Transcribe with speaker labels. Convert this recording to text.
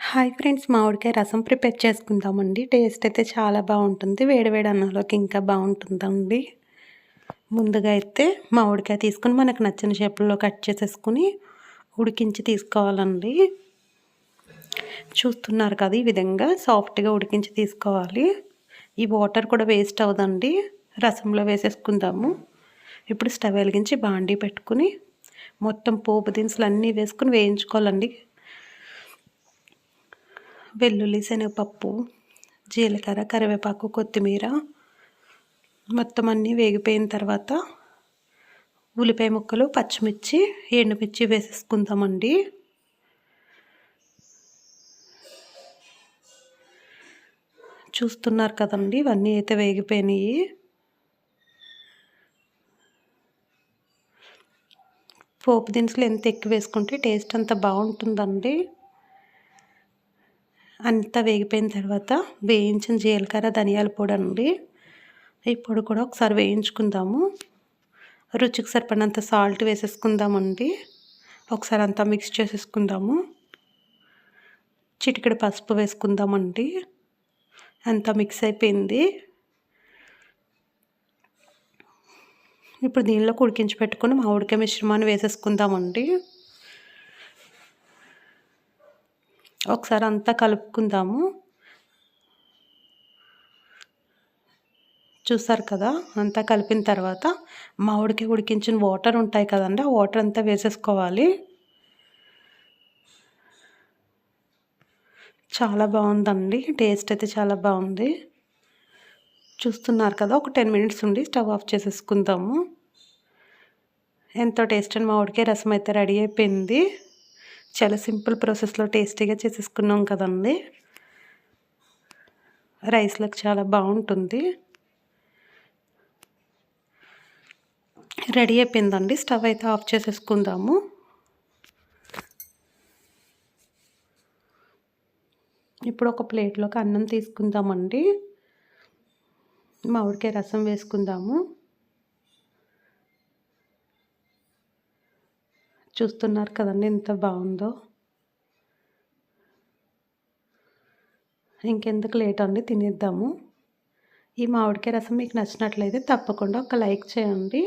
Speaker 1: Hi friends, మామిడికాయ రసం prepare చేసుకుందామండి. టేస్ట్ అయితే చాలా బాగుంటుంది. వేడివేడి అన్నంలోకి ఇంకా బాగుంటుందండి. ముందుగా అయితే మామిడికాయ తీసుకొని మనకు నచ్చిన షేపుల్లో కట్ చేసేసుకుని ఉడికించి తీసుకోవాలండి. చూస్తున్నారు కదా, ఈ విధంగా సాఫ్ట్గా ఉడికించి తీసుకోవాలి. ఈ వాటర్ కూడా వేస్ట్ అవ్వదండి. రసంలో వేసేసుకుందాము. ఇప్పుడు స్టవ్ వెలిగించి బాండీ పెట్టుకుని మొత్తం పోపు దినుసులు అన్నీ వేసుకుని వేయించుకోవాలండి. వెల్లుల్లి, శనగపప్పు, జీలకర్ర, కరివేపాకు, కొత్తిమీర మొత్తం అన్నీ వేగిపోయిన తర్వాత ఉల్లిపాయ ముక్కలు, పచ్చిమిర్చి, ఎండుమిర్చి వేసేసుకుందామండి. చూస్తున్నారు కదండి, ఇవన్నీ అయితే వేగిపోయినాయి. పోపు దినుసులు ఎంత ఎక్కువ వేసుకుంటే టేస్ట్ అంత బాగుంటుందండి. అంతా వేగిపోయిన తర్వాత వేయించిన జీలకర్ర, ధనియాల పొడి అండి. ఈ పొడి కూడా ఒకసారి వేయించుకుందాము. రుచికి సరిపడినంత సాల్ట్ వేసేసుకుందామండి. ఒకసారి అంతా మిక్స్ చేసేసుకుందాము. చిటికెడు పసుపు వేసుకుందామండి. అంతా మిక్స్ అయిపోయింది. ఇప్పుడు దీనిలో ఉడికించి పెట్టుకుని మామిడికాయ మిశ్రమాన్ని వేసేసుకుందామండి. ఒకసారి అంతా కలుపుకుందాము. చూసారు కదా, అంతా కలిపిన తర్వాత మామిడికాయ ఉడికించిన వాటర్ ఉంటాయి కదండి, ఆ వాటర్ అంతా వేసేసుకోవాలి. చాలా బాగుందండి, టేస్ట్ అయితే చాలా బాగుంది. చూస్తున్నారు కదా, ఒక 10 మినిట్స్ ఉండి స్టవ్ ఆఫ్ చేసేసుకుందాము. ఎంతో టేస్ట్ అని మామిడికాయ రసం అయితే రెడీ అయిపోయింది. చాలా సింపుల్ ప్రాసెస్లో టేస్టీగా చేసేసుకున్నాం కదండి. రైస్లోకి చాలా బాగుంటుంది. రెడీ అయిపోయిందండి. స్టవ్ అయితే ఆఫ్ చేసేసుకుందాము. ఇప్పుడు ఒక ప్లేట్లోకి అన్నం తీసుకుందామండి. మామిడికాయ రసం వేసుకుందాము. చూస్తున్నారు కదండి ఎంత బాగుందో. ఇంకెందుకు లేట్ అండి, తినేద్దాము. ఈ మామిడికాయ రసం మీకు నచ్చినట్లయితే తప్పకుండా ఒక లైక్ చేయండి.